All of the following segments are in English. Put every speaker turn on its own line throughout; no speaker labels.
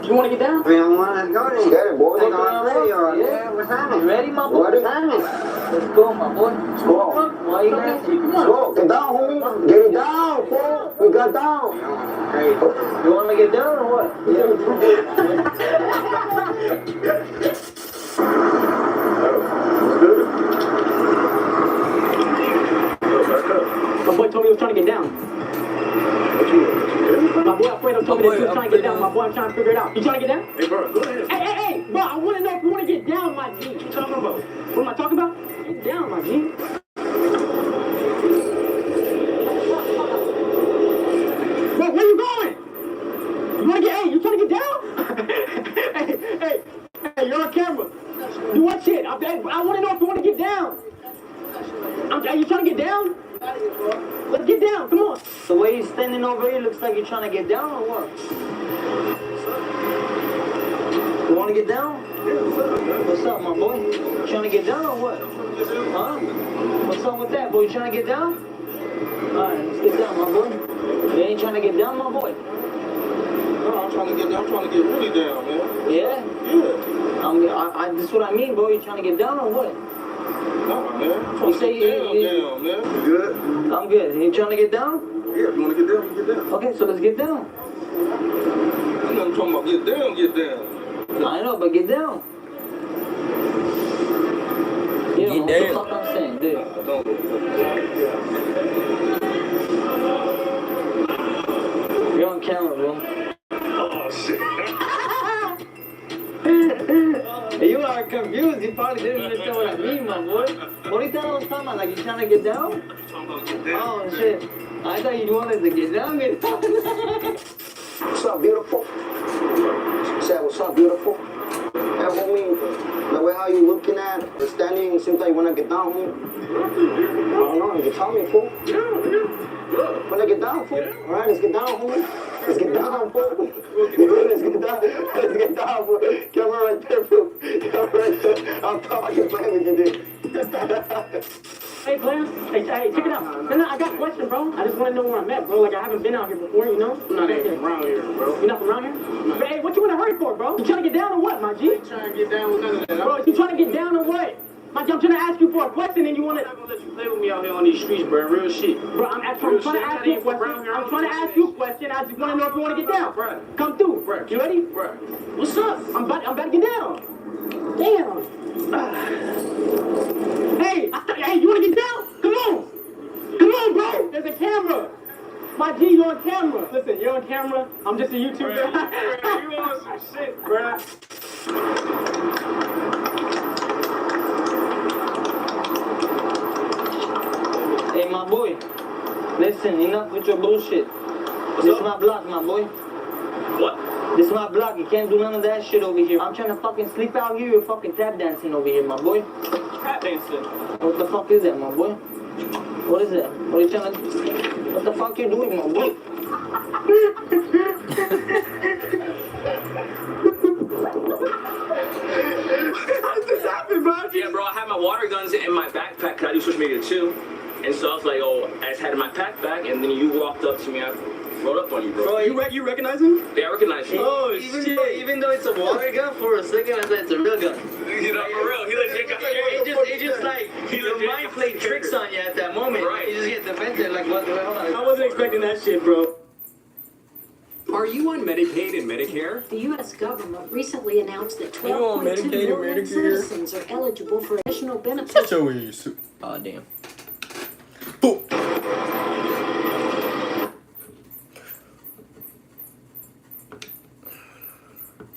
You want to get down?
We don't want to go then.
Get it, boy.
Take on ready or yeah, what's happening?
You ready, my boy?
What's happening?
Let's go, my boy.
Let's go.
Why you nasty? Come
Let's
on.
go. Get down, homie. Get it down, fool. We got down.
Great.
You want to get down or what? My boy told me he was trying to get down. My boy Alfredo told me that he was trying to get down. My boy, I'm trying to figure it out. You trying to get down?
Hey, bro, go ahead.
Hey, bro, I want to know if you want to get down, my G.
What you talking about?
What am I talking about? Get down, my G. Bro, where you going? You want to get, hey, you trying to get down? hey, you're on camera. Do what shit? I want to know if you want to get down. Are you trying to get down? Let's get down, come on. The way you're standing over here looks like you're trying to get down or what? You want to get down? What's up, my boy? You trying to get down or what? Huh? What's up with that, boy? You trying to get down? Alright, let's get down, my boy. You ain't trying to get down, my boy?
No, I'm trying to get down. I'm trying to get really down, man.
Yeah?
Yeah.
This is what I mean, bro. You trying to get down or what?
Nah, man. I'm trying
You
to
say
get down,
you-
man. You good?
I'm good. You trying to get down?
Yeah, if you want to get down, you get down.
Okay, so let's get down.
I'm not talking about get down, get down.
I know, but get down. You know what the fuck I'm saying, dude.
Don't.
You're on camera, bro.
Oh, shit.
You are confused. You probably didn't understand what I mean, my boy. What do you thought I was talking about? Like, you trying to get down? Oh, shit. I thought you wanted to get down, get down.
What's up, beautiful? Say, what's up, beautiful? Hey, homie, the way how you looking at or standing, it seems like you want to get down, homie. I don't know, you can tell me, fool. When I get down, fool. All right, let's get down, homie. Let's get down, fool. Let's get down. Let's get down, fool. Camera right there, fool. Camera right there. I'm talking, playing with you, dude.
Hey, Clarence. Hey, check it out. I got a question, bro. I just want to know where I'm at, bro. Like, I haven't been out here before, you know?
I'm not even around here, bro.
You're not from around here? But, hey, what you in a hurry for, bro? You trying to get down or what, my G?
I ain't trying to get down with none of that.
Bro, you trying to get down or what? My G, I'm trying to ask you for a question and you want
I'm
to...
not gonna let you play with me out here on these streets, bro. Real shit.
Bro, I'm trying to ask you a question. I'm trying to ask you a question. I just want to know if you want to get down.
Bro.
Come through.
Bro.
You ready?
Bro. What's up?
I'm about to get down. Damn. Hey, you want to get down? Come on. Come on, bro. There's a camera. My G, you're on camera. Listen, you're on camera. I'm just a YouTuber.
Bro, you on some shit, bro.
Hey, my boy. Listen, enough with your bullshit. This is my block, my boy.
What?
This is my block. You can't do none of that shit over here. I'm trying to fucking sleep out here. You're fucking tap dancing over here, my boy.
Tap dancing.
What the fuck is that, my boy? What is that? What are you trying to... What the fuck you doing, my boy?
How did this happen, bro? Yeah, bro, I had my water guns in my backpack because I do social media too. And so I was like, oh, I just had it in my backpack, and then you walked up to me. I rolled up on you, bro.
You recognize him?
Yeah, I recognize you.
Oh, even though it's a water gun, for a second I thought it's a real gun.
You know, for real, he legit got scared.
It just like, your mind played tricks on you at that moment.
Right.
You just get defensive, like, what the hell?
I wasn't expecting that shit, bro.
Are you on Medicaid and Medicare?
The U.S. government recently announced that
You on
12.2
Medicaid or
million
Medicare?
citizens are eligible for additional benefits.
Show ass. Oh, damn. Boom.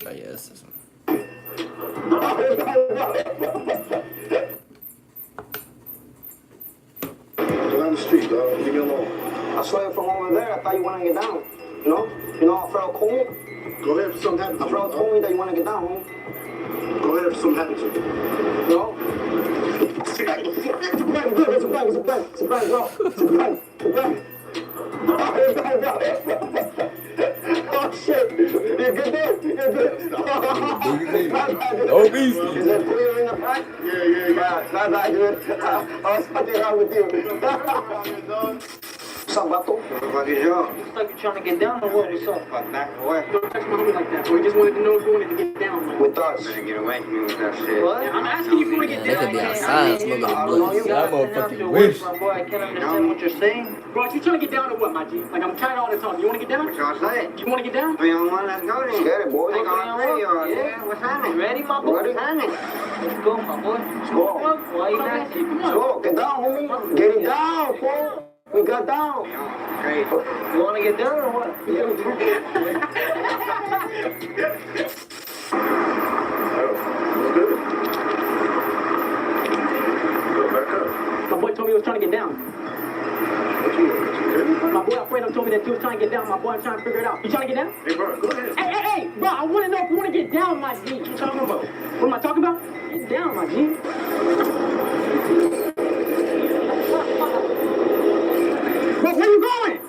Oh, yeah, this is one.
Get on the street, dog. Leave me alone. I saw you from over there. I thought you wanted to get down. You know? Alfredo told me.
Go ahead if something happens to you.
Alfredo told me that you want to get down, homie.
Go ahead if something happens to you.
No? It's a prank, bro. It's a prank, bro. It's a prank. Oh, shit. You good there? You're good.
Oh, beast.
Is there clear in the pack? Yeah. Not that good. I was fucking around with you. What's up, Bato?
What the fuck is yours?
Looks like you're trying to get down or what? What's up?
Fuck back away.
Don't touch my homie like that, bro. He just wanted to know if you wanted to get down. Like.
With us.
Better get away from me with that shit.
What?
I'm asking you if you want to
Man,
get
they could
down.
be outside smoking a blunt.
You
That
got enough
motherfucking
to
wish.
work, my boy. I can't understand what you're saying.
Bro, if you trying to get down or what, my G? Like, I'm tired of all this talk. You want to get down?
What y'all say?
You want to get down?
3 on 1, let's go then.
Get it, boy.
Take on 3 or
Yeah.
what's happening?
Ready, my boy?
Ready?
What's happening?
Let's go, my boy.
Let's go.
Why you asking?
Come
Let's
on.
go. Get down, homie. Get it down, fool. We got down.
Crazy.
You want to get down or what?
My boy told me he was trying to get down. My boy Alfredo told me that you was trying to get down. My boy, I'm trying to figure it out. You trying to get down?
Hey, bro, go ahead.
Hey, bro, I want to know if you want to get down, my G. What you talking about? What am I talking about? Get down, my G. Bro, where you going?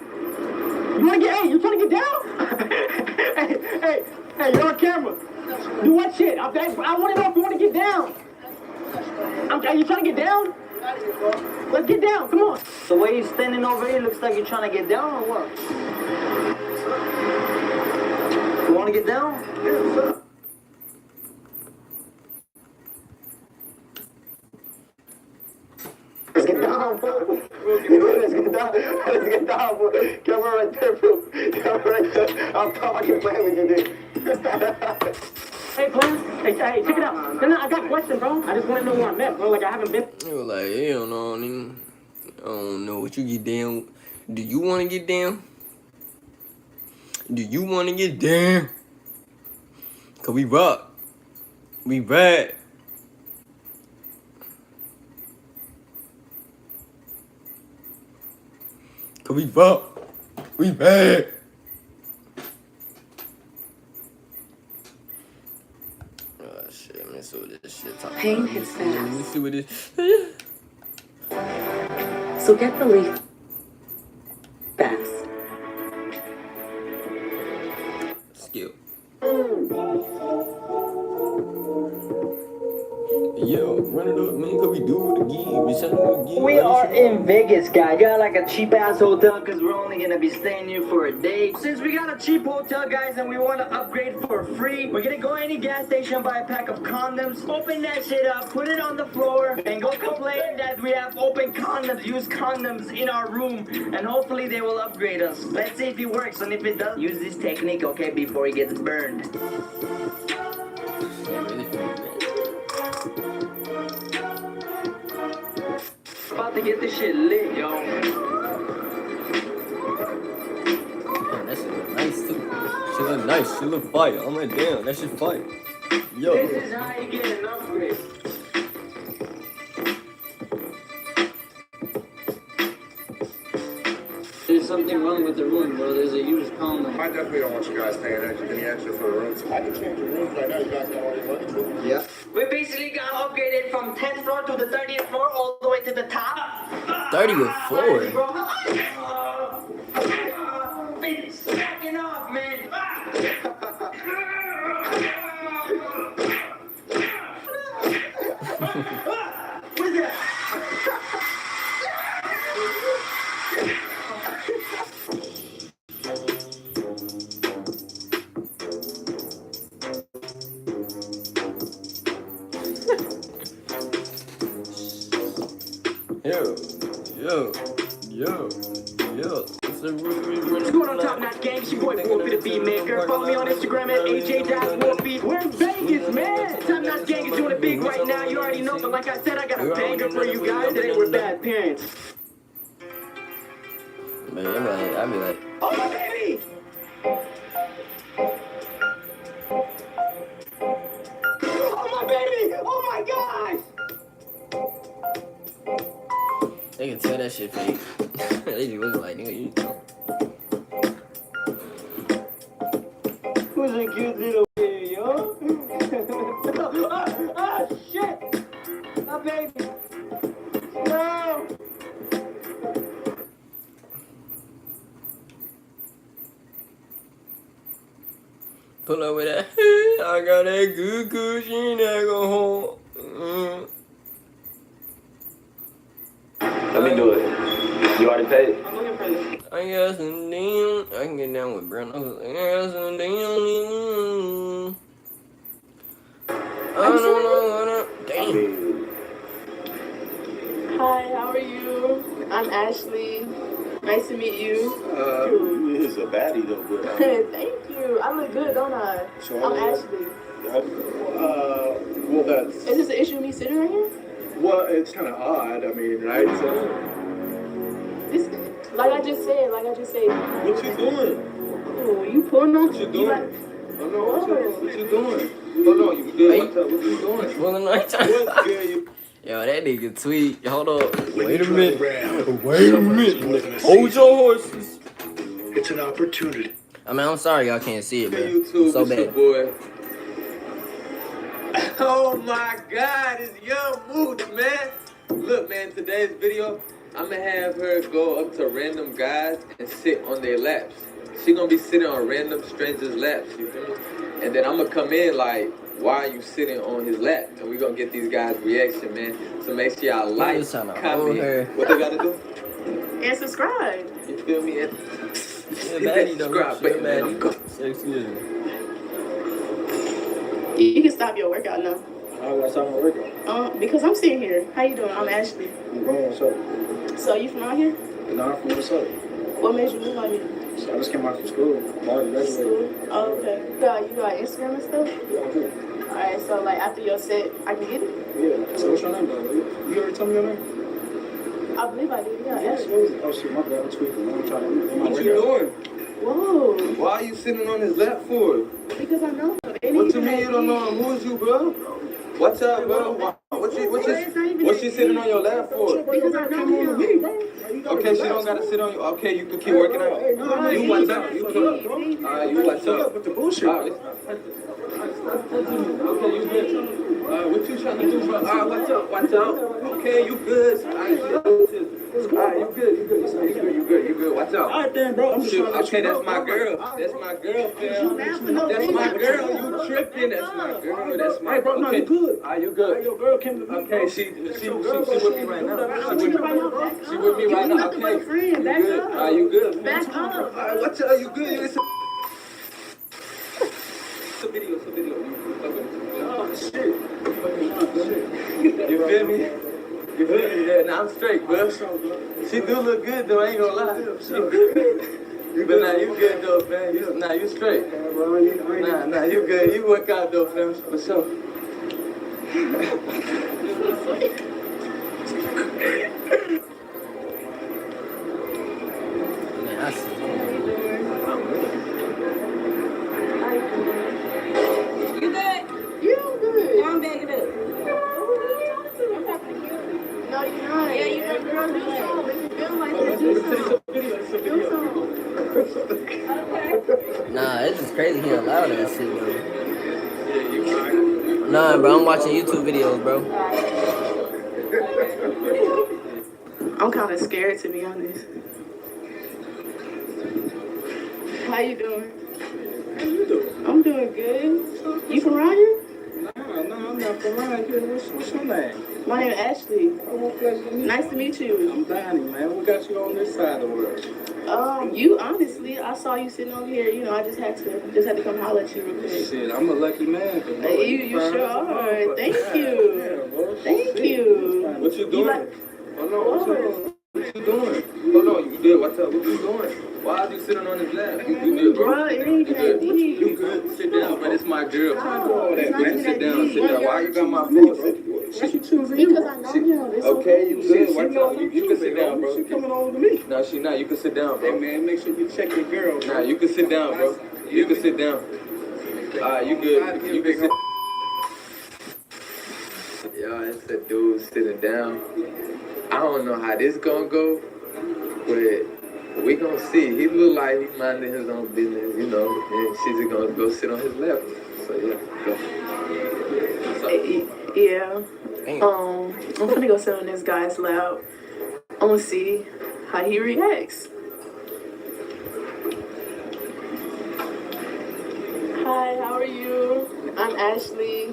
You want to get, hey, you trying to get down? hey, you're on camera. Do what shit? I want to know if you want to get down. Are you trying to get down? Let's get down, come on.
The way you're standing over here looks like you're trying to get down or what? You want to get down?
Let's get down, fool. Let's get down. Let's get down, fool. Camera right there, fool. Camera right there. I'm talking playing with you, dude.
Hey, Glenn. Hey, check it out. No, I got a question, bro. I just want to know where I'm at, bro. Like, I haven't been.
You were like, hell no, nigga. I don't know what you get down. Do you want to get down? Do you want to get down? Cause we rock. We ride. Cause we rock. We ride. Oh shit, let me see what this shit talking
Pain
about.
hits
Let me
fast.
see what this.
So get relief fast.
Skill. Yo, run it up, man. Cause we do it again. We send it again.
We are in Vegas, guys. Got like a cheap ass hotel because we're only gonna be staying here for a day. Since we got a cheap hotel, guys, and we want to upgrade for free, we're gonna go any gas station, buy a pack of condoms, open that shit up, put it on the floor, and go complain that we have open condoms, used condoms in our room, and hopefully they will upgrade us. Let's see if it works, and if it does, use this technique, okay, before it gets burned. About to get this shit lit, yo.
Man, that shit look nice too. She look nice. She look fire. I'm like, damn, that shit fire. Yo.
This is how you get an upgrade. There's something wrong with the room, bro. There's a used condom.
I definitely don't want you guys paying any extra for the rooms. I can change your rooms right now. You guys got all your money to?
Yeah.
We basically got upgraded from 10th floor to the 30th floor all the way to the top.
30 with 4.
It's backing off, man. What's that?
Yo.
What's going on, TopNotch Gang? It's your boy Wolfie, the Beat Maker. Follow me on Instagram at AJ.Wolfie. We're in Vegas, man. TopNotch Gang is doing it big right now. You already know, but like I said, I got a banger for you guys. Today we're bad parents.
Man, I'd be like,
Oh, my baby! Oh, my baby! Oh, my gosh!
they can tell that shit fake. They be looking like, nigga, you know.
Who's a cute little baby, yo? Oh, shit! My baby! No!
Pull up with that. I got that good cushion that go home.
Let me do it. You already paid?
I'm looking for this.
I got some damn. I can get down with Brown. I got some damn. I don't know what up. Damn.
Hi, how are you? I'm Ashley. Nice to meet you.
He's a baddie though, but
Thank you. I look good, don't I? I'm Ashley.
well, that's
Is this an issue with me sitting right here?
well, it's kind of odd. I mean, right?
This, like I just said.
What you doing?
Oh, you pulling on?
What you doing?
Like,
Oh no, what you doing? Oh no, you good? What's up? What you doing?
Well, the night time.
What's good? You
Yo, that nigga tweet. Hold up. Wait a
try
minute.
around,
Wait a
somebody's more
minute.
than a
Hold
season.
your horses.
It's an opportunity.
I mean, I'm sorry y'all can't see it, bro.
Hey, YouTube,
So
it's your
bad.
boy. Oh my God, it's Young Mooch, man. Look, man, today's video, I'm gonna have her go up to random guys and sit on their laps. She gonna be sitting on random strangers' laps, you feel me? And then I'm gonna come in like, why are you sitting on his lap? And we gonna get these guys' reaction, man. So make sure y'all like,
just tryna hold her.
comment, what they gotta do.
and subscribe.
You feel me? And
Yeah, baddie though.
subscribe
She a
button, man.
baddie. Sexy as hell.
You can stop your workout now.
That's how I work.
Because I'm sitting here. How you doing? I'm Ashley.
I'm going, so.
So you from out here?
No, I'm from Minnesota.
What made you move out here?
So I just came out from school. I already graduated.
School? Oh, okay. You got Instagram and stuff?
Yeah, I'm good.
Alright, so like after your set, I can get it?
Yeah. So what's your name, though? You already told me your name?
I believe I did. Yeah,
Yes.
Ashley.
Oh, shit, my bad. I'm tweaking. I'm trying to...
What you doing?
Whoa.
Why are you sitting on his lap for?
Because I know.
What you mean you don't know him? Who is you, bro? What's up, bro? What she sitting on your lap for?
Because I know him.
Okay, she don't gotta sit on you. Okay, you can keep working out. You watch out. You can. You watch out.
With the bullshit.
Okay, you good. What you trying to do, bro? Watch out. Watch out. Okay, you good. You good. Watch out.
All right, then, bro. I'm just trying to let
Okay,
you know.
that's my girl. That's my girl, fam. That's my girl. You tripping? That's my girl. That's my.
Hey, bro, no, you good.
You good?
Hey, your girl came to me.
Okay, she with me right now. She with me right now. Okay. You good? You good?
Back up.
Watch out. You good? It's a video.
Oh, shit.
You feel me? You feel me? Yeah, now I'm straight, bro. She do look good though, I ain't gonna lie. But nah, you good though, fam. You straight. Nah, you good. You work out though, fam, for sure.
Man, I see.
You good? Yeah, I'm good. I'm bagging up. No, you're not. Yeah, you got girl. Do something. Make you feel like that. Do something.
Nah, it's just crazy he allowed that shit, bro. Nah, bro, I'm watching YouTube videos, bro.
I'm kind of scared, to be honest. How you doing?
How you doing?
I'm doing good. You from around here?
No, I'm not from around here. What's your name?
My name is Ashley.
Oh, what pleasure to meet you.
Nice to meet you.
I'm Donnie, man. What got you on this side of the world?
You honestly, I saw you sitting over here. You know, I just had to come holler at you real quick.
Shit, I'm a lucky man.
You sure are. Thank you. Thank you.
What you doing?
like-
Oh no, what you doing? Oh no, you good? What's up? What you doing? Why are you sitting on his lap? You good, bro?
Bro, it ain't
You
that
good?
deep.
You good? Sit down, man. It's my girl.
No, it's not even
Sit
that
down.
deep.
Sit down. Why you got my phone?
Why she choosing you?
Because I know him. It's
Okay, you good?
She
Watch
know
out. You can sit down, bro.
She coming on to me.
No, she not. You can sit down,
Hey,
bro.
man, make sure you check your girl.
Nah, you can sit down, bro. You can sit down. You good? You can sit. Yo, it's a dude sitting down. I don't know how this gonna go, but we gonna see. He look like he minding his own business, you know, and she's just gonna go sit on his lap. So yeah, go.
Yeah.
Damn.
I'm gonna go sit on this guy's lap. I'm gonna see how he reacts. Hi, how are you? I'm Ashley.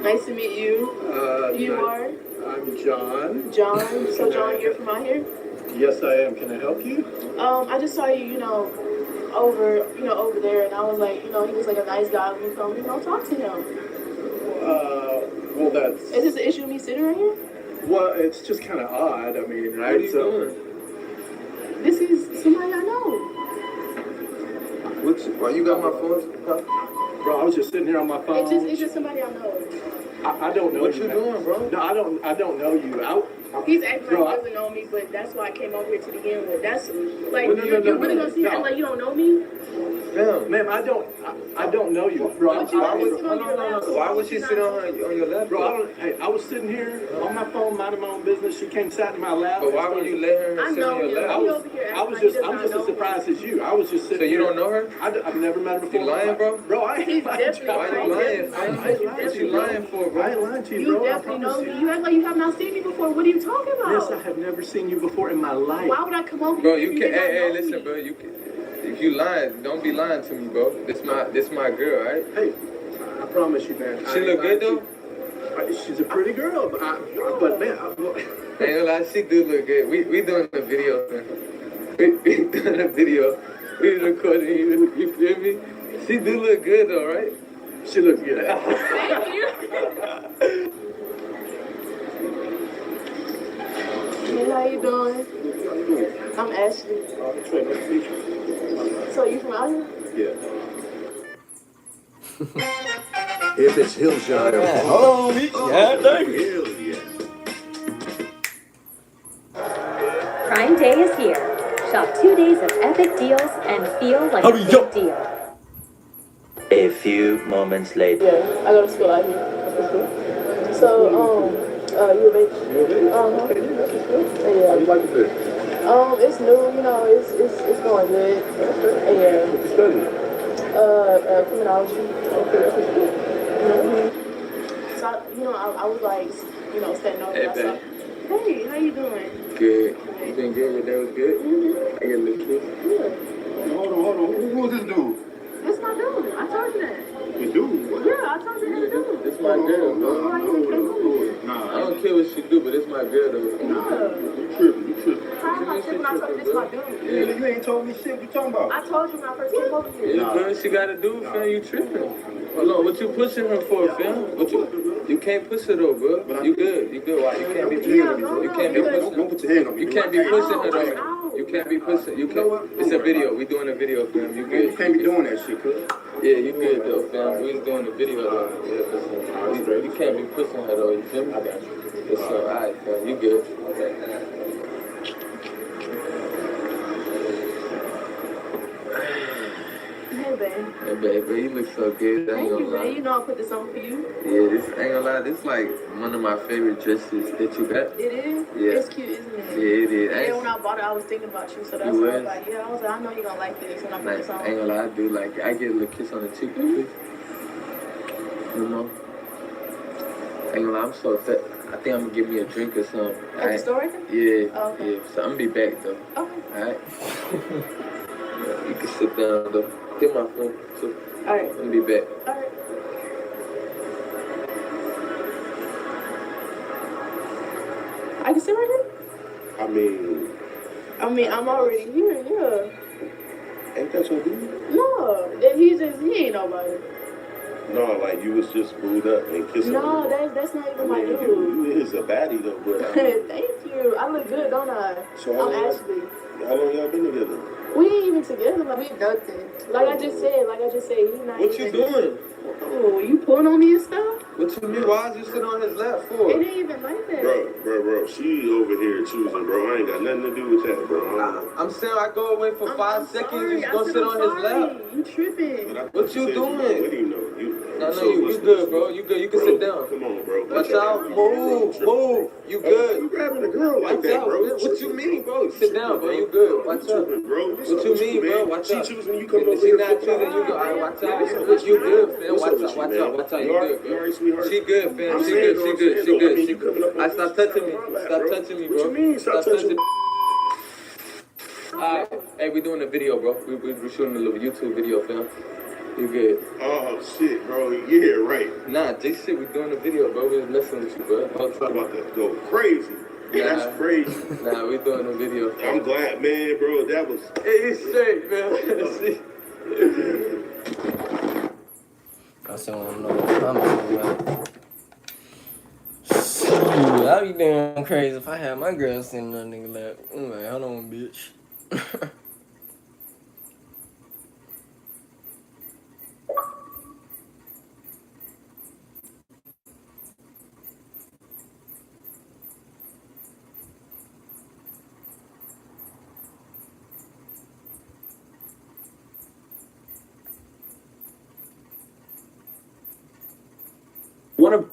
Nice to meet you. You are?
I'm John.
John. So John, you're from out here?
Yes, I am. Can I help you?
I just saw you, over there, and I was like, he was like a nice guy. When you come, talk to him.
Well, that's...
Is this an issue with me sitting right here?
Well, it's just kind of odd. I mean, right?
What are you doing?
This is somebody I know.
Why you got my phone?
Bro, I was just sitting here on my phone.
It's just somebody I know.
I don't know
What
you,
you
man.
doing, bro?
No, I don't know you.
He's acting
Bro,
like he doesn't know me, but that's why I came over here to begin with. That's like,
Well, no,
you're
no,
really gonna see
no.
act like you don't know me?
Damn.
Ma'am, I don't know you, bro.
But you always sit on your lap. so
Why would she sit on your lap?
Bro, I was sitting here on my phone, minding my own business. She came, sat in my lap.
But why would you let her
I
sit
know
on your
him.
lap?
He over here acting like he does
I'm
not
just
know
as surprised as you. I was just sitting
So you
here.
don't know her?
I've never met her before.
You lying, bro?
Bro, I ain't
He's
lying.
definitely
Why you lying, fam? What you lying for, bro?
I ain't lying to you,
You
bro. I
definitely know
promise
me.
you.
You act like you have not seen me before. What are you talking about?
Yes, I have never seen you before in my life.
Why would I come over
Bro,
here?
you can. Hey, listen, bro. You can. If you lying, don't be lying to me, bro. This my girl, right?
Hey, I promise you, man.
She look good though.
She's a pretty girl, but man,
Ain't gonna lie, she do look good. We doing a video, man. We doing a video. We recording you feel me? She do look good though, right?
she looks good.
Thank you. Hey, how you doing? I'm Ashley. So you from out here?
Yeah. If it's Hillshire,
Hold on, yeah, thank you.
hell yeah.
Prime Day is here. Shop 2 days of epic deals and feel like a
Hurry
big
up.
deal.
A few moments later.
Yeah, I go to school out here. So, you a bitch?
How you like the fish?
It's new, it's going good. Yeah.
What you studying?
Criminology. So, I was like, standing over.
Hey,
I saw-
babe.
Hey, how you doing?
Good. You been good? Your day was good? I get a little kiss.
Good.
Hold on. Who's this dude?
That's my dude. I told you that.
The dude? What?
Yeah, I told you that dude.
This my girl, bro.
Why you can't
Nah,
I don't care what she do, but it's my girl though.
you tripping.
How am I tripping? I told you this my dude.
You ain't told me shit. What you talking about?
I told you when I first came over here.
You good? She gotta do, fam. You tripping? Hold on, what you pushing her for, fam? You can't push her though, bro. You good? Why? You can't be pushing her. You can't be pushing her.
Don't put your hand on me.
You can't be pushing her though. You can't be pushing. You can't. It's a video. We doing a video, fam. You
You
good?
can't be doing that shit, cuz.
Yeah, you good though, fam. We was doing the video though. Yeah, you can't be pushing her though. You feel me? I got you. It's alright, fam. You good?
Hey, babe.
Hey, baby, you look so good. I
Thank
ain't
you,
gonna lie.
babe. You know I put this on for you.
Yeah, this ain't gonna lie. This like one of my favorite dresses that you got.
It is?
Yeah.
It's cute, isn't it?
Yeah, it is.
Yeah, when I bought it, I was thinking about you, so that's
You
why I was
was?
like, I was like, I know you're gonna like this when I put
Like,
this on.
ain't gonna lie, I do like it. I get a little kiss on the cheek, please. You know? Ain't gonna lie, I'm so upset. I think I'm gonna give me a drink or something.
At the store right there?
Yeah,
Oh, okay.
yeah. So I'm gonna be back though.
Okay.
Alright? You can sit down though. Get my phone too.
Alright.
I'm gonna be back.
Alright. I can sit right
I mean,
here? I'm already here, yeah.
ain't that your dude?
No, he ain't nobody.
No, like you was just screwed up and kissing
No,
him.
that's not
I
even my
mean,
dude.
you is a baddie though, but
Thank you. I look good, don't I?
So how
I'm
long-
Ashley.
how long y'all been together?
We ain't even together, like we nothing. Like I just said, he's not
What you
even.
doing?
Oh, you pulling on me and stuff?
What you mean? Why is you sitting on his lap
It
for?
ain't even like that.
Bro, she over here choosing, bro. I ain't got nothing to do with that, bro.
I'm saying I go away for 5 seconds, you gonna sit on his lap.
You tripping?
What you doing?
What do you know?
No, you good, bro. You good. You can sit down.
Come on, bro.
Watch out. Move. You good.
You grabbing a girl like
Watch
that,
out.
bro?
What you mean, bro? Sit down, bro. You good. Watch out.
Bro.
What you mean, bro? Watch out.
She choosing you come over
She
here.
not choosing you. All right, watch out. You good, fam. Watch out. Watch out. You good,
You alright,
bro.
sweetheart?
She good, fam.
I'm
She
saying,
good.
though,
She good. She
I mean,
good. She
you coming up
good.
on
Stop
me,
touching me.
stop
Stop
bro.
touching me,
What
bro.
you mean, stop touching me?
Alright, hey, we doing a video, bro. We shooting a little YouTube video, fam. You good?
Oh, shit, bro. Yeah, right.
Nah, this shit, we doing a video, bro. We was messing with you, bro. Whole
I'm
time.
about to go crazy. That's crazy.
Nah, we doing a video.
I'm glad, man, bro. That was.
Hey, he's straight, man.
I still want to know what comments. Shoot, I'd be damn crazy if I had my girl sitting on a nigga lap. I'm like, hold on, bitch.
One of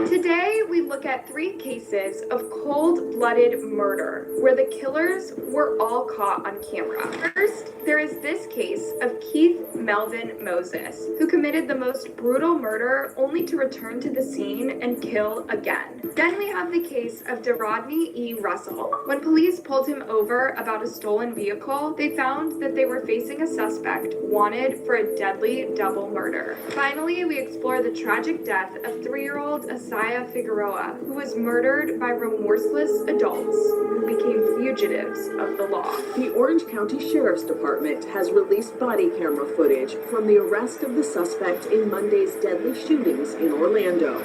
Today, we look at 3 cases of cold-blooded murder, where the killers were all caught on camera. First, there is this case of Keith Melvin Moses, who committed the most brutal murder only to return to the scene and kill again. Then we have the case of DeRodney E. Russell. When police pulled him over about a stolen vehicle, they found that they were facing a suspect wanted for a deadly double murder. Finally, we explore the tragic death of 3-year-old Asaya Figueroa, who was murdered by remorseless adults who became fugitives of the law.
The Orange County Sheriff's Department has released body camera footage from the arrest of the suspect in Monday's deadly shootings in Orlando.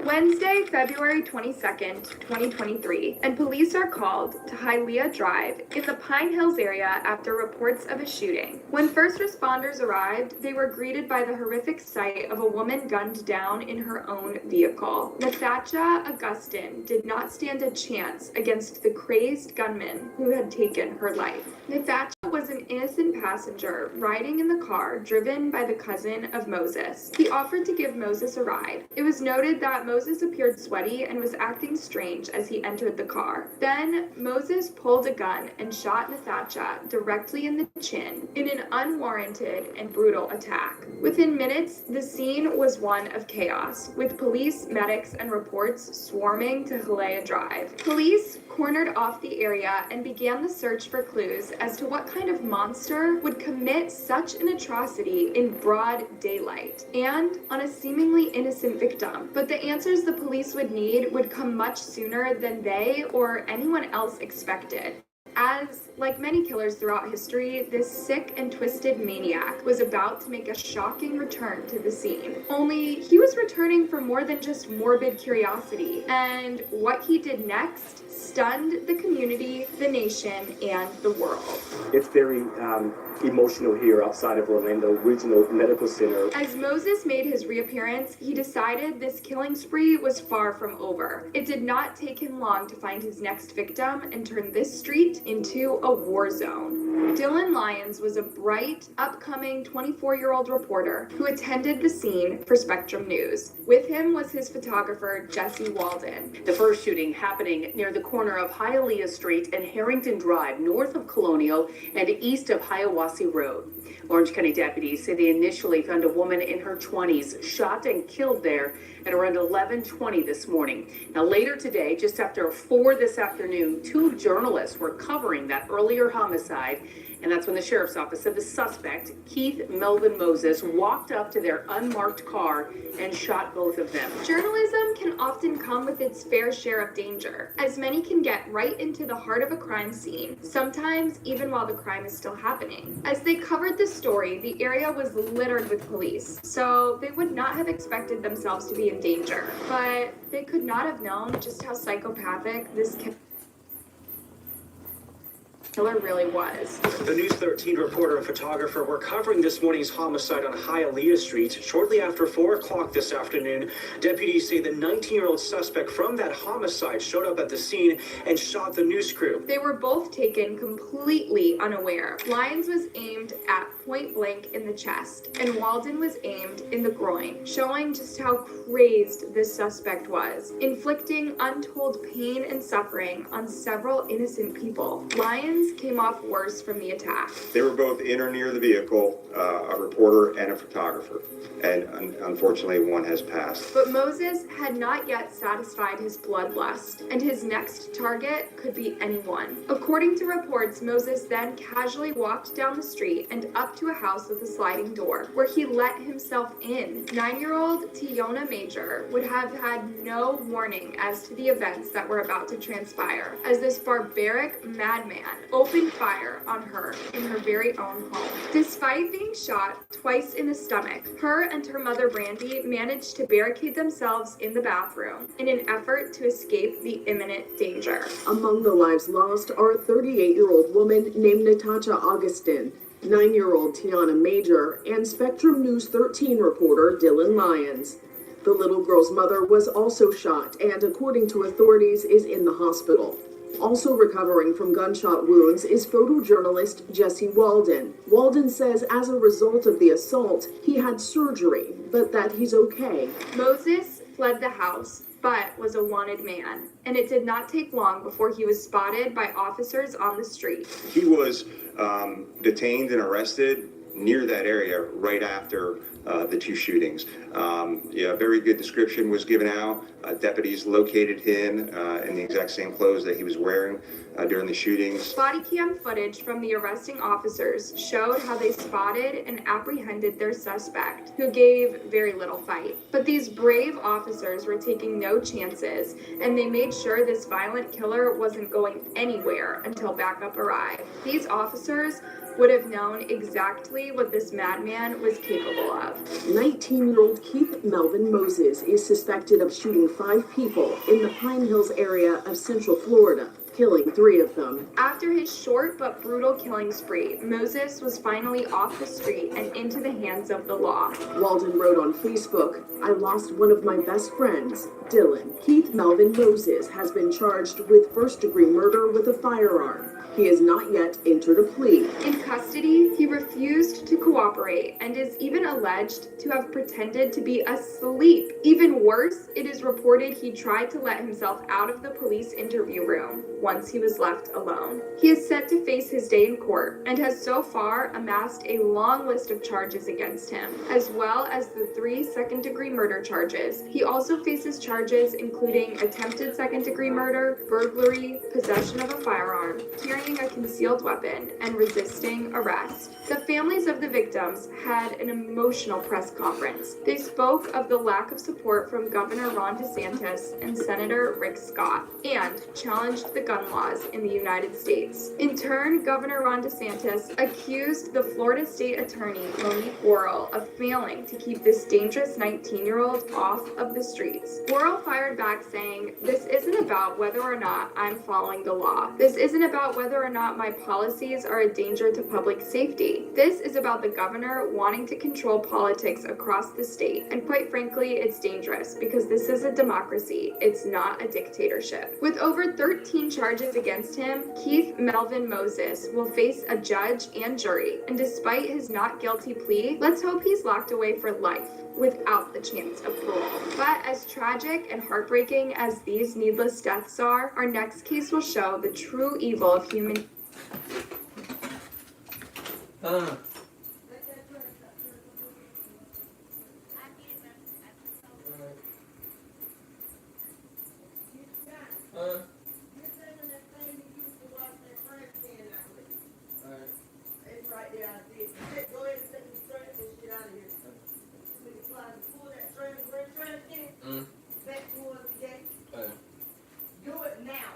Wednesday, February 22nd, 2023, and police are called to Hialeah Drive in the Pine Hills area after reports of a shooting. When first responders arrived, they were greeted by the horrific sight of a woman gunned down in her own vehicle. Nathacha Augustin did not stand a chance against the crazed gunman who had taken her life. Nathacha was an innocent passenger riding in the car driven by the cousin of Moses. He offered to give Moses a ride. It was noted that Moses appeared sweaty and was acting strange as he entered the car. Then, Moses pulled a gun and shot Nathacha directly in the chin in an unwarranted and brutal attack. Within minutes, the scene was one of chaos, with police, medics, and reports swarming to Hialeah Drive. Police cornered off the area and began the search for clues as to what kind of monster would commit such an atrocity in broad daylight and on a seemingly innocent victim. But the answers the police would need would come much sooner than they or anyone else expected. As, like many killers throughout history, this sick and twisted maniac was about to make a shocking return to the scene. Only, he was returning for more than just morbid curiosity, and what he did next stunned the community, the nation, and the world.
It's very emotional here outside of Orlando Regional Medical Center.
As Moses made his reappearance, he decided this killing spree was far from over. It did not take him long to find his next victim and turn this street into a war zone. Dylan Lyons was a bright, upcoming 24-year-old reporter who attended the scene for Spectrum News. With him was his photographer, Jesse Walden.
The first shooting happening near the corner of Hialeah Street and Harrington Drive, north of Colonial and east of Hiawassee Road. Orange County deputies say they initially found a woman in her 20s shot and killed there at around 11:20 this morning. Now later today, just after 4 this afternoon, 2 journalists were covering that earlier homicide, and that's when the sheriff's office said the suspect, Keith Melvin Moses, walked up to their unmarked car and shot both of them.
Journalism can often come with its fair share of danger, as many can get right into the heart of a crime scene, sometimes even while the crime is still happening. As they covered the story, the area was littered with police, so they would not have expected themselves to be in danger. But they could not have known just how psychopathic this killer really was.
The News 13 reporter and photographer were covering this morning's homicide on Hialeah Street. Shortly after 4 o'clock this afternoon, deputies say the 19-year-old suspect from that homicide showed up at the scene and shot the news crew.
They were both taken completely unaware. Lyons was aimed at point blank in the chest, and Walden was aimed in the groin, showing just how crazed this suspect was, inflicting untold pain and suffering on several innocent people. Lyons victims came off worse from the attack.
They were both in or near the vehicle, a reporter and a photographer, and unfortunately one has passed.
But Moses had not yet satisfied his bloodlust, and his next target could be anyone. According to reports, Moses then casually walked down the street and up to a house with a sliding door, where he let himself in. 9-year-old Tiona Major would have had no warning as to the events that were about to transpire, as this barbaric madman opened fire on her in her very own home. Despite being shot twice in the stomach, her and her mother Brandy managed to barricade themselves in the bathroom in an effort to escape the imminent danger.
Among the lives lost are a 38-year-old woman named Natasha Augustin, 9-year-old Tiana Major, and Spectrum News 13 reporter Dylan Lyons. The little girl's mother was also shot and, according to authorities, is in the hospital. Also recovering from gunshot wounds is photojournalist Jesse Walden. Walden says as a result of the assault, he had surgery, but that he's okay.
Moses fled the house, but was a wanted man, and it did not take long before he was spotted by officers on the street.
He was detained and arrested near that area right after the two shootings. A very good description was given out. Deputies located him in the exact same clothes that he was wearing during the shootings.
Body cam footage from the arresting officers showed how they spotted and apprehended their suspect, who gave very little fight. But these brave officers were taking no chances, and they made sure this violent killer wasn't going anywhere until backup arrived. These officers would have known exactly what this madman was capable of.
19-year-old Keith Melvin Moses is suspected of shooting 5 people in the Pine Hills area of Central Florida, killing 3 of them.
After his short but brutal killing spree, Moses was finally off the street and into the hands of the law.
Walden wrote on Facebook, "I lost one of my best friends, Dylan." Keith Melvin Moses has been charged with first-degree murder with a firearm. He has not yet entered a plea.
In custody, he refused to cooperate and is even alleged to have pretended to be asleep. Even worse, it is reported he tried to let himself out of the police interview room once he was left alone. He is set to face his day in court and has so far amassed a long list of charges against him, as well as the 3 second-degree murder charges. He also faces charges including attempted second-degree murder, burglary, possession of a firearm, carrying a concealed weapon, and resisting arrest. The families of the victims had an emotional press conference. They spoke of the lack of support from Governor Ron DeSantis and Senator Rick Scott, and challenged the gun laws in the United States. In turn, Governor Ron DeSantis accused the Florida State Attorney Monique Worrell of failing to keep this dangerous 19-year-old off of the streets. Worrell fired back saying, "This isn't about whether or not I'm following the law. This isn't about whether or not my policies are a danger to public safety. This is about the governor wanting to control politics across the state. And quite frankly, it's dangerous because this is a democracy. It's not a dictatorship." With over 13 charges against him, Keith Melvin Moses will face a judge and jury. And despite his not guilty plea, let's hope he's locked away for life without the chance of parole. But as tragic and heartbreaking as these needless deaths are, our next case will show the true evil of human.
It's right there, I see it. Go ahead and take the trash and shit out of here. Pull that trash can back towards the gate. Do it now.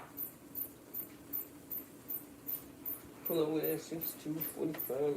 Pull over at 6245.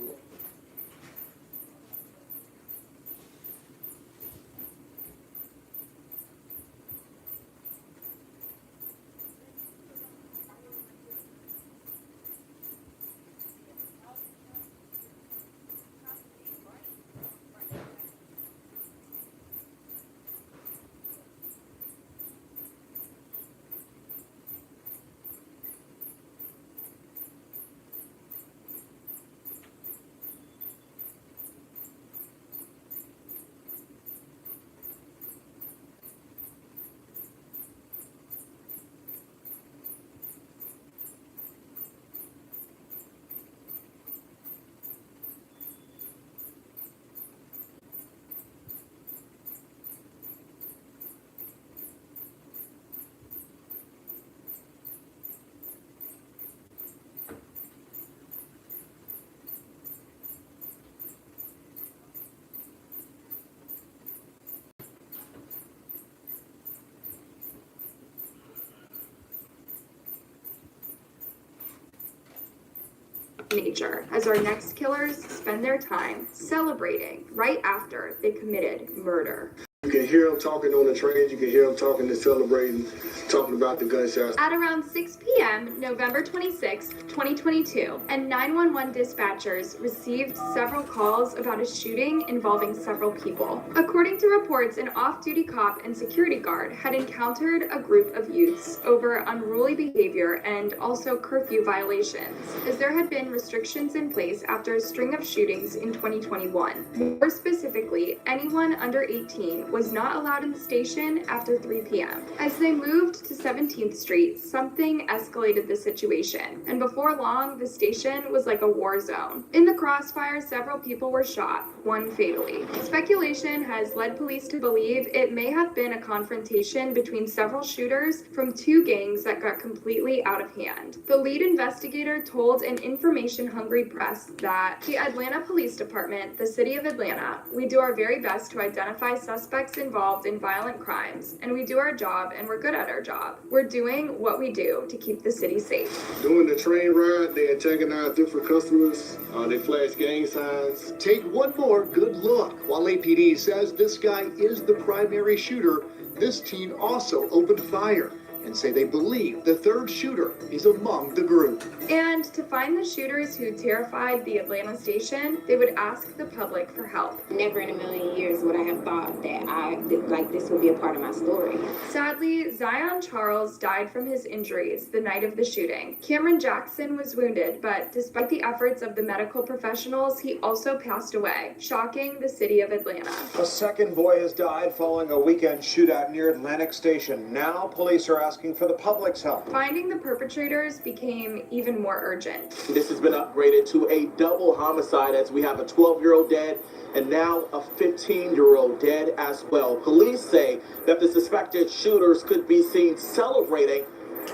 nature, as our next killers spend their time celebrating right after they committed murder.
You can hear them talking on the trains, you can hear them talking and celebrating, talking about the gunshots.
At around 6 p.m., November 26, 2022, and 911 dispatchers received several calls about a shooting involving several people. According to reports, an off-duty cop and security guard had encountered a group of youths over unruly behavior and also curfew violations, as there had been restrictions in place after a string of shootings in 2021. More specifically, anyone under 18 was not allowed in the station after 3 p.m. As they moved to 17th Street, something escalated the situation, and before long, the station was like a war zone. In the crossfire, several people were shot, one fatally. Speculation has led police to believe it may have been a confrontation between several shooters from two gangs that got completely out of hand. The lead investigator told an information-hungry press that the Atlanta Police Department, the city of Atlanta, we do our very best to identify suspects involved in violent crimes, and we do our job, and we're good at our job. We're doing what we do to keep the city safe.
During the train ride, they antagonize different customers. They flash gang signs.
Take one more good look. While APD says this guy is the primary shooter, this team also opened fire and say they believe the third shooter is among the group.
And to find the shooters who terrified the Atlanta station, they would ask the public for help.
Never in a million years would I have thought that this would be a part of my story.
Sadly, Zion Charles died from his injuries the night of the shooting. Cameron Jackson was wounded, but despite the efforts of the medical professionals, he also passed away, shocking the city of Atlanta.
A second boy has died following a weekend shootout near Atlantic Station. Now police are asking for the public's help.
Finding the perpetrators became even more urgent.
This has been upgraded to a double homicide as we have a 12-year-old dead and now a 15-year-old dead as well. Police say that the suspected shooters could be seen celebrating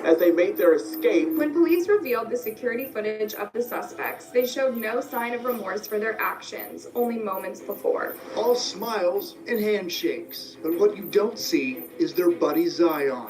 as they made their escape.
When police revealed the security footage of the suspects, they showed no sign of remorse for their actions only moments before.
All smiles and handshakes, but what you don't see is their buddy Zion.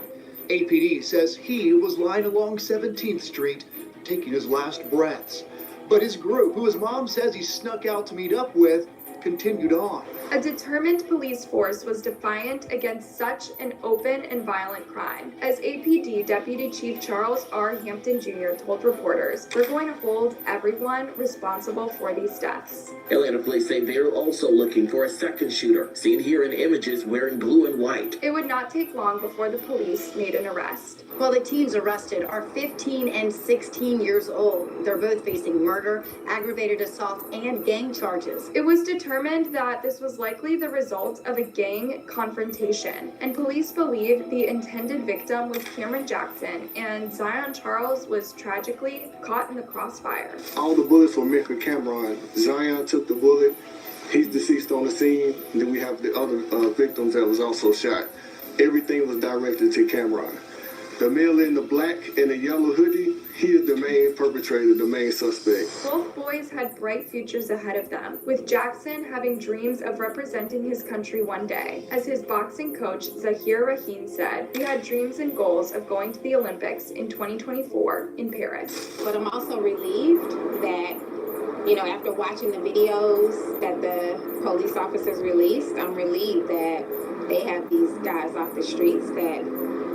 APD says he was lying along 17th Street, taking his last breaths. But his group, who his mom says he snuck out to meet up with, continued on.
A determined police force was defiant against such an open and violent crime. As APD Deputy Chief Charles R. Hampton Jr. told reporters, we're going to hold everyone responsible for these deaths.
Atlanta police say they're also looking for a second shooter, seen here in images wearing blue and white.
It would not take long before the police made an arrest.
Well, the teens arrested are 15 and 16 years old. They're both facing murder, aggravated assault, and gang charges.
It was determined that this was likely the result of a gang confrontation, and police believe the intended victim was Cameron Jackson, and Zion Charles was tragically caught in the crossfire.
All the bullets were meant for Cameron. Zion took the bullet. He's deceased on the scene. And then we have the other victims that was also shot. Everything was directed to Cameron. The male in the black and the yellow hoodie, he is the main perpetrator, the main suspect.
Both boys had bright futures ahead of them, with Jackson having dreams of representing his country one day. As his boxing coach, Zahir Rahim, said, he had dreams and goals of going to the Olympics in 2024 in Paris.
But I'm also relieved that, after watching the videos that the police officers released, I'm relieved that they have these guys off the streets that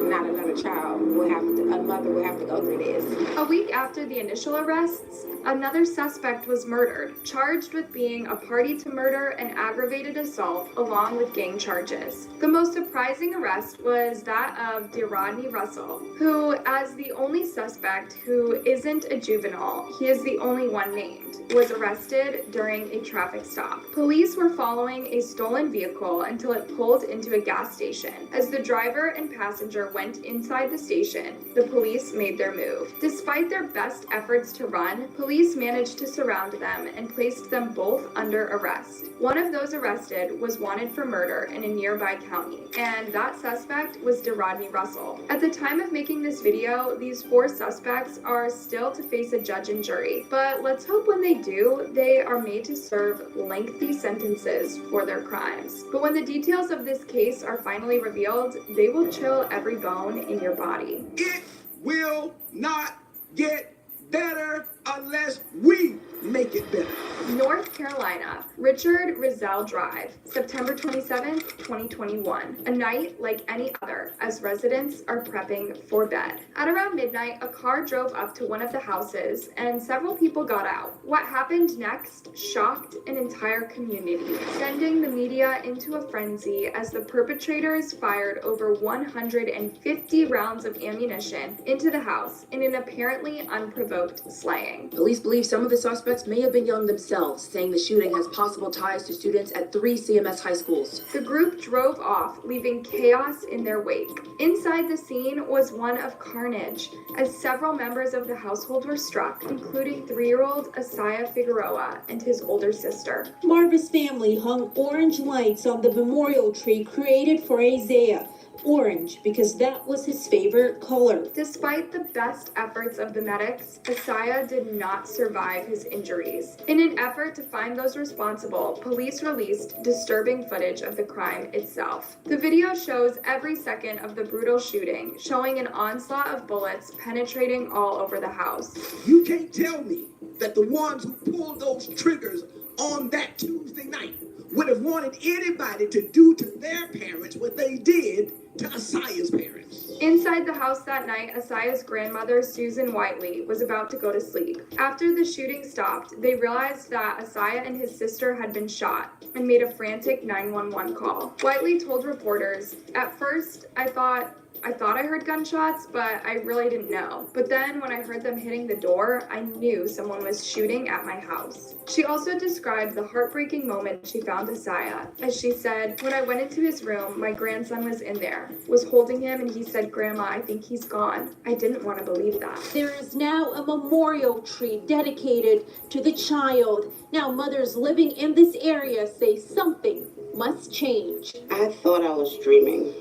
not another child a mother will have to go through this.
A week after the initial arrests, another suspect was murdered, charged with being a party to murder and aggravated assault along with gang charges. The most surprising arrest was that of Rodney Russell, who, as the only suspect who isn't a juvenile, he is the only one named, was arrested during a traffic stop. Police were following a stolen vehicle until it pulled into a gas station. As the driver and passenger went inside the station, the police made their move. Despite their best efforts to run, police managed to surround them and placed them both under arrest. One of those arrested was wanted for murder in a nearby county, and that suspect was Rodney Russell. At the time of making this video, these 4 suspects are still to face a judge and jury, but let's hope when they do, they are made to serve lengthy sentences for their crimes. But when the details of this case are finally revealed, they will chill every bone in your body.
It will not get better
unless we make it better.
North Carolina, Richard Rizal Drive, September 27th, 2021. A night like any other as residents are prepping for bed. At around midnight, a car drove up to one of the houses and several people got out. What happened next shocked an entire community, sending the media into a frenzy as the perpetrators fired over 150 rounds of ammunition into the house in an apparently unprovoked slaying.
Police believe some of the suspects may have been young themselves, saying the shooting has possible ties to students at 3 CMS high schools.
The group drove off, leaving chaos in their wake. Inside the scene was one of carnage, as several members of the household were struck, including 3-year-old Asaya Figueroa and his older sister.
Marva's family hung orange lights on the memorial tree created for Isaiah. Orange, because that was his favorite color.
Despite the best efforts of the medics, Asaya did not survive his injuries. In an effort to find those responsible, police released disturbing footage of the crime itself. The video shows every second of the brutal shooting, showing an onslaught of bullets penetrating all over the house.
You can't tell me that the ones who pulled those triggers on that Tuesday night would have wanted anybody to do to their parents what they did to Asaya's parents.
Inside the house that night, Asaya's grandmother, Susan Whiteley, was about to go to sleep. After the shooting stopped, they realized that Asaya and his sister had been shot and made a frantic 911 call. Whiteley told reporters, "At first, I thought I heard gunshots, but I really didn't know. But then when I heard them hitting the door, I knew someone was shooting at my house." She also described the heartbreaking moment she found Asaya, as she said, "When I went into his room, my grandson was in there, was holding him, and he said, 'Grandma, I think he's gone.' I didn't want to believe that."
There is now a memorial tree dedicated to the child. Now mothers living in this area say something must change.
I thought I was dreaming,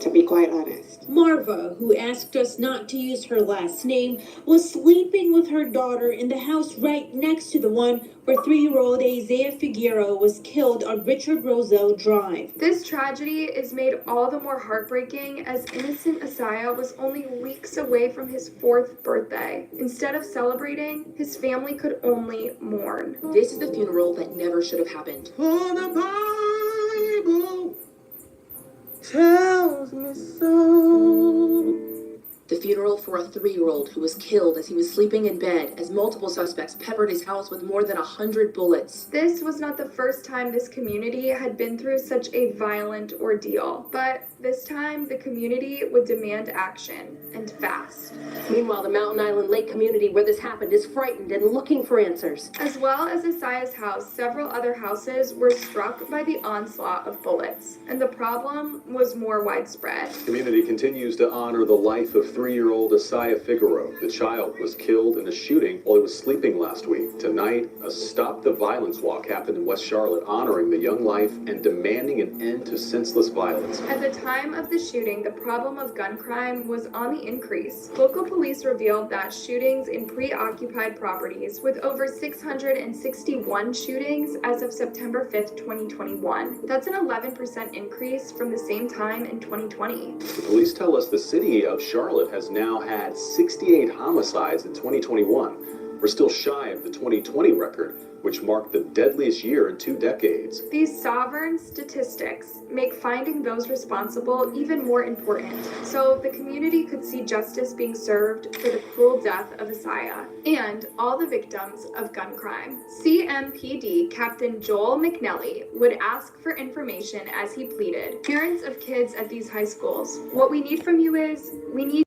to be quite honest.
Marva, who asked us not to use her last name, was sleeping with her daughter in the house right next to the one where 3-year-old Isaiah Figueroa was killed on Richard Roselle Drive.
This tragedy is made all the more heartbreaking as innocent Asaya was only weeks away from his 4th birthday. Instead of celebrating, his family could only mourn.
This is the funeral that never should have happened.
For the Bible tells me so.
The funeral for a 3-year-old who was killed as he was sleeping in bed as multiple suspects peppered his house with more than 100 bullets.
This was not the first time this community had been through such a violent ordeal, but this time the community would demand action, and fast.
Meanwhile, the Mountain Island Lake community where this happened is frightened and looking for answers.
As well as Asaya's house, several other houses were struck by the onslaught of bullets, and the problem was more widespread.
The community continues to honor the life of 3-year-old Asaya Figueroa. The child was killed in a shooting while he was sleeping last week. Tonight, a Stop the Violence walk happened in West Charlotte, honoring the young life and demanding an end to senseless violence.
At the time of the shooting, the problem of gun crime was on the increase. Local police revealed that shootings in preoccupied properties, with over 661 shootings as of September 5th, 2021. That's an 11% increase from the same time in 2020.
The police tell us the city of Charlotte has now had 68 homicides in 2021. We're still shy of the 2020 record, which marked the deadliest year in 2 decades.
These sovereign statistics make finding those responsible even more important, so the community could see justice being served for the cruel death of Asaya and all the victims of gun crime. CMPD Captain Joel McNelly would ask for information as he pleaded. Parents of kids at these high schools, what we need from you is, we need